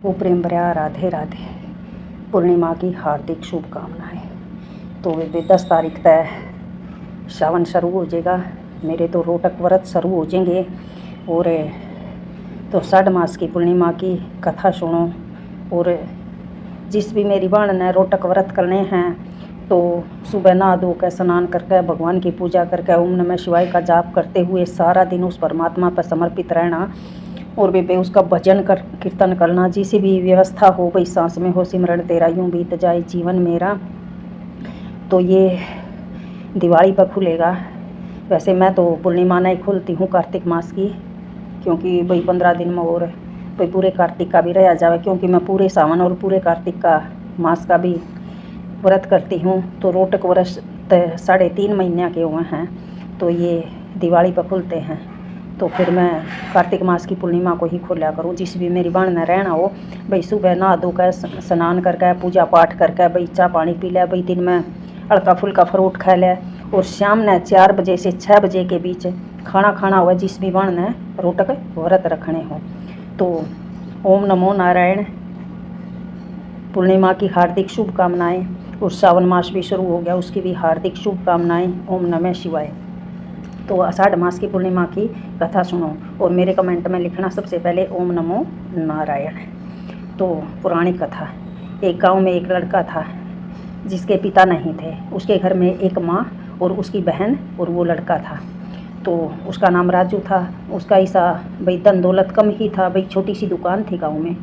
वो प्रेम भरा राधे राधे। पूर्णिमा की हार्दिक शुभकामनाएं। तो वे 10 तारीख तक सावन शुरू हो जाएगा। मेरे तो रोटक व्रत शुरू हो जाएंगे। और तो साढ़ मास की पूर्णिमा की कथा सुनो। और जिस भी मेरी बहन ने रोटक व्रत करने हैं तो सुबह नहा धो कर स्नान करके भगवान की पूजा करके ओम नमः शिवाय का जाप करते हुए सारा दिन उस परमात्मा पर समर्पित रहना। और वे उसका भजन कीर्तन करना। जिसी भी व्यवस्था हो भाई, सांस में हो सिमरण तेरा यूं बीत जाए जीवन मेरा। तो ये दिवाली पर खुलेगा। वैसे मैं तो पूर्णिमा नहीं खुलती हूँ कार्तिक मास की, क्योंकि भाई 15 दिन में और भाई पूरे कार्तिक का भी रह जावे, क्योंकि मैं पूरे सावन और पूरे कार्तिक का मास का भी व्रत करती हूँ। तो रोटक व्रत 3.5 महीने के हुए हैं, तो ये दिवाली पर खुलते हैं। तो फिर मैं कार्तिक मास की पूर्णिमा को ही खोला करूँ। जिस भी मेरी बहन ने रहना हो भाई, सुबह नहा धो कर स्नान करके पूजा पाठ करके भाई चाय पानी पी ले, भाई दिन में हल्का फुल्का फ्रूट खा ले, और शाम ने 4 बजे से 6 बजे के बीच खाना खाना हुआ। जिस भी बहन ने रोटक व्रत रखने हो तो ओम नमो नारायण। पूर्णिमा की हार्दिक शुभकामनाएं। और सावन मास भी शुरू हो गया, उसकी भी हार्दिक शुभकामनाएं। ओम नमः शिवाय। तो आषाढ़ मास की पूर्णिमा की कथा सुनो और मेरे कमेंट में लिखना सबसे पहले ओम नमो नारायण। तो पुरानी कथा। एक गांव में एक लड़का था जिसके पिता नहीं थे। उसके घर में एक माँ और उसकी बहन और वो लड़का था। तो उसका नाम राजू था। उसका ऐसा भाई धन दौलत कम ही था, भाई छोटी सी दुकान थी गाँव में।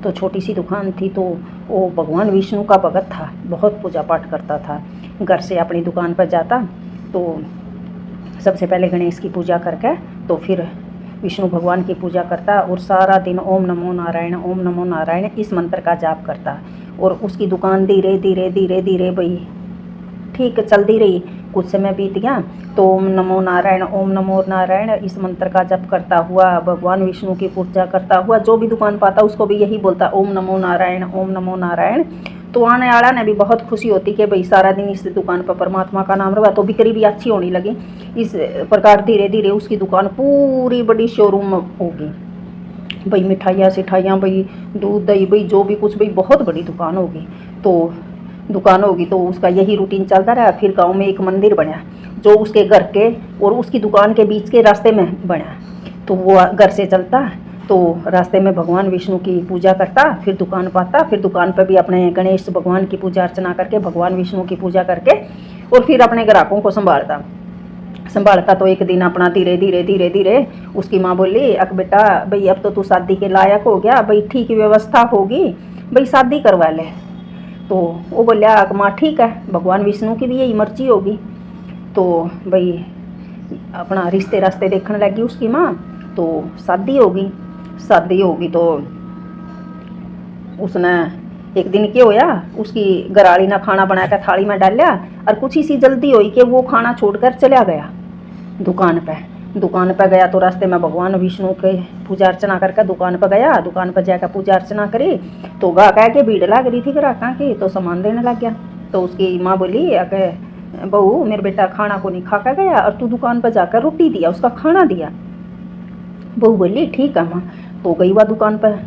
तो छोटी सी दुकान थी, तो वो भगवान विष्णु का भगत था, बहुत पूजा पाठ करता था। घर से अपनी दुकान पर जाता तो सबसे पहले गणेश की पूजा करके तो फिर विष्णु भगवान की पूजा करता और सारा दिन ओम नमो नारायण इस मंत्र का जाप करता। और उसकी दुकान धीरे धीरे धीरे धीरे भाई ठीक चलती रही। कुछ समय बीत गया तो ओम नमो नारायण इस मंत्र का जप करता हुआ, भगवान विष्णु की पूजा करता हुआ, जो भी दुकान पाता उसको भी यही बोलता ओम नमो नारायण। तो आने वाला ने भी बहुत खुशी होती कि भाई सारा दिन इस दुकान पर परमात्मा का नाम रहा, तो बिक्री भी अच्छी होने लगी। इस प्रकार धीरे धीरे उसकी दुकान पूरी बड़ी शोरूम होगी। भाई मिठाइयाँ सिठाइयाँ, भाई दूध दही, भाई जो भी कुछ, भाई बहुत बड़ी दुकान होगी। तो दुकान होगी तो उसका यही रूटीन चलता रहा। फिर गांव में एक मंदिर बना जो उसके घर के और उसकी दुकान के बीच के रास्ते में बना। तो वो घर से चलता तो रास्ते में भगवान विष्णु की पूजा करता, फिर दुकान पाता, फिर दुकान पर भी अपने गणेश भगवान की पूजा अर्चना करके, भगवान विष्णु की पूजा करके और फिर अपने ग्राहकों को संभालता। तो एक दिन अपना धीरे धीरे उसकी माँ बोली, अक बेटा भाई अब तो तू शादी के लायक हो गया, भाई ठीक व्यवस्था होगी, भाई शादी करवा ले। तो वो बोलिया, अक माँ ठीक है, भगवान विष्णु की भी यही मर्जी होगी। तो भाई अपना रिश्ते रास्ते देखने लगी उसकी माँ। तो शादी होगी तो उसने एक दिन क्या होया, उसकी घरवाली ने खाना बनाकर थाली में डाल लिया और कुछ ही सी जल्दी हुई कि वो खाना छोड़कर चला गया दुकान पे गया। तो रास्ते में भगवान विष्णु के पूजा अर्चना करके दुकान पर गया। दुकान पर जाकर पूजा अर्चना करी तो गा कह के भीड़ लग रही थी ग्राहकों की, तो सामान देने लग गया। तो उसकी माँ बोली, अके बहू मेरे बेटा खाना को नहीं खा कर गया और तू दुकान पर जाकर रोटी दिया, उसका खाना दिया। बहू बोली ठीक है माँ। तो गई वह दुकान पर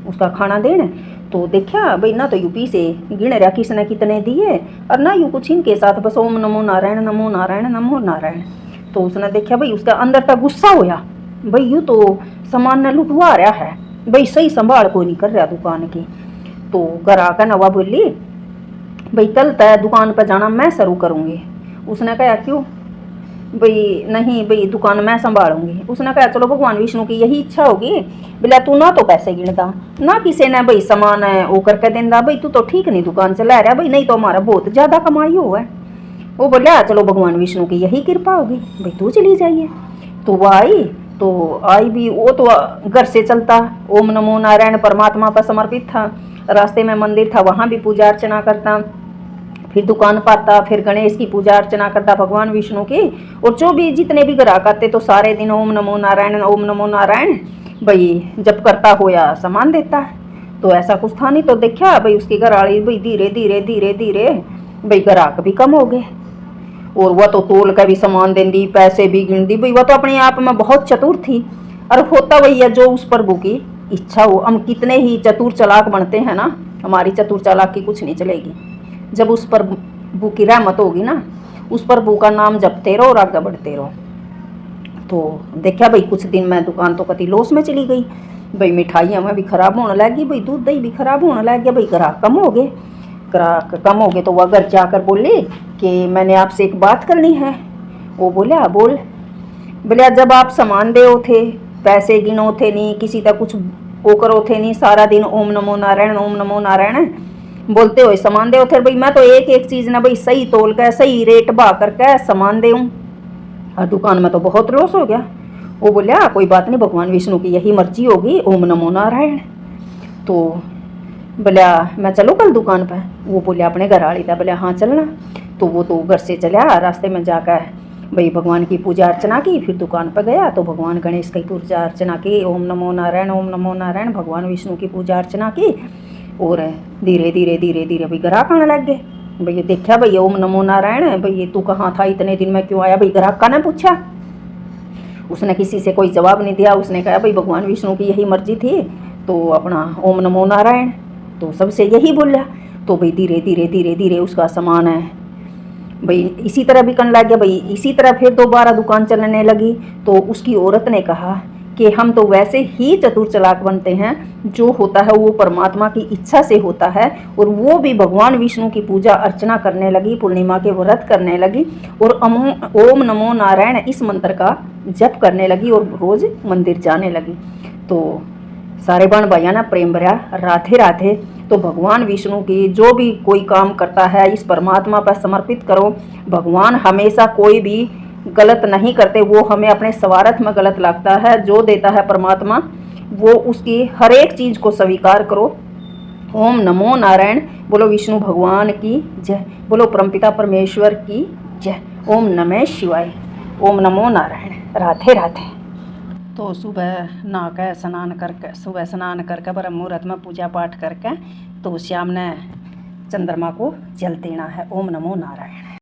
उसका खाना देने। तो देखा भाई ना तो यूपी से गिन रहा किसने कितने दिए और ना यू कुछ इनके साथ बस ओम नमो नारायण। तो उसने देखा भाई उसका अंदर तक गुस्सा होया, भाई यू तो सामान ने लुटवा रहा है, भाई सही संभाल कोई नहीं कर रहा दुकान की। तो घर आकर नवा बोली, भाई कल तय दुकान पर जाना मैं शुरू करूँगी। उसने कहा क्यों? भाई नहीं भाई दुकान मैं संभालूंगी। उसने कहा चलो भगवान विष्णु की यही इच्छा होगी, बोला तू ना तो पैसे गिनता ना किसी ने भाई सामान है वो करके देंदा, भाई तू तो ठीक नहीं दुकान से ला रहा, भाई नहीं तो हमारा बहुत ज़्यादा कमाई हुआ है। वो बोला चलो भगवान विष्णु की यही कृपा होगी, भाई तू चली जाइए। तो वो आई भी, वो तो घर से चलता ओम नमो नारायण परमात्मा पर समर्पित था। रास्ते में मंदिर था, वहाँ भी पूजा अर्चना करता, फिर दुकान पाता, फिर गणेश की पूजा अर्चना करता भगवान विष्णु की। और जो भी जितने भी ग्राहक आते तो सारे दिन ओम नमो नारायण भाई जब करता होया सामान देता। तो ऐसा कुछ था नहीं। तो देखा भाई उसकी घरवाली भाई धीरे धीरे भाई ग्राहक भी कम हो गए और वह तो तोल का भी सामान पैसे भी गिन दी। भाई वह तो अपने आप में बहुत चतुर थी और होता वही है जो उस प्रभु की इच्छा हो, हम कितने ही चतुर चालाक बनते हैं ना, हमारी चतुर चालाक की कुछ नहीं चलेगी। जब उस पर बू की रहमत होगी ना, उस पर बू का नाम जपते रहो और आगे बढ़ते रहो। तो देखा भाई कुछ दिन मैं दुकान तो कति लॉस में चली गई भाई, मिठाइयाँ में भी ख़राब होने लगी भाई, दूध दही भी ख़राब होने लग गया भाई, ग्राहक कम हो गए। ग्राहक कम हो गए तो वह घर जाकर बोले कि मैंने आपसे एक बात करनी है। वो बोला बोल। बोले जब आप सामान दे थे, पैसे गिनो थे नहीं, किसी का कुछ वो करो थे नहीं, सारा दिन ओम नमो नारायण ओम नमो नारायण बोलते हुए सामान दे थे भाई, मैं तो एक एक चीज़ ना भाई सही तोल कर सही रेट बा करके सामान दे, और दुकान में तो बहुत लॉस हो गया। वो बोला कोई बात नहीं, भगवान विष्णु की यही मर्जी होगी, ओम नमो नारायण। तो बोला मैं चलो कल दुकान पर। वो बोला अपने घर वाली था, बोला हाँ चलना। तो वो तो घर से चला, रास्ते में जाकर भाई भगवान की पूजा अर्चना की, फिर दुकान पर गया तो भगवान गणेश की पूजा अर्चना की, ओम नमो नारायण भगवान विष्णु की पूजा अर्चना की। और धीरे धीरे धीरे धीरे भाई ग्राहक आने लग गए। भैया देखा भाई ओम नमो नारायण, भाई तू कहाँ था इतने दिन में क्यों आया, भाई ग्राहक का ने पूछा। उसने किसी से कोई जवाब नहीं दिया, उसने कहा भाई भगवान विष्णु की यही मर्जी थी तो अपना ओम नमो नारायण, तो सबसे यही बोला। तो भाई धीरे धीरे धीरे धीरे उसका सामान है भाई इसी तरह बिकने लग गया भाई। इसी तरह फिर दोबारा दुकान चलने लगी। तो उसकी औरत ने कहा कि हम तो वैसे ही चतुर चालाक बनते हैं, जो होता है वो परमात्मा की इच्छा से होता है। और वो भी भगवान विष्णु की पूजा अर्चना करने लगी, पूर्णिमा के व्रत करने लगी और ओम नमो नारायण इस मंत्र का जप करने लगी और रोज मंदिर जाने लगी। तो सारे बहन भाइयों ना प्रेम भरा राधे राधे। तो भगवान विष्णु की जो भी कोई काम करता है इस परमात्मा पर समर्पित करो। भगवान हमेशा कोई भी गलत नहीं करते, वो हमें अपने स्वार्थ में गलत लगता है। जो देता है परमात्मा वो उसकी हर एक चीज़ को स्वीकार करो। ओम नमो नारायण। बोलो विष्णु भगवान की जय, बोलो परमपिता परमेश्वर की जय। ओम नमः शिवाय, ओम नमो नारायण। राधे राधे। तो सुबह नहा कर स्नान करके, सुबह स्नान करके ब्रह्म मुहूर्त में पूजा पाठ करके तो शाम ने चंद्रमा को जल देना है। ओम नमो नारायण।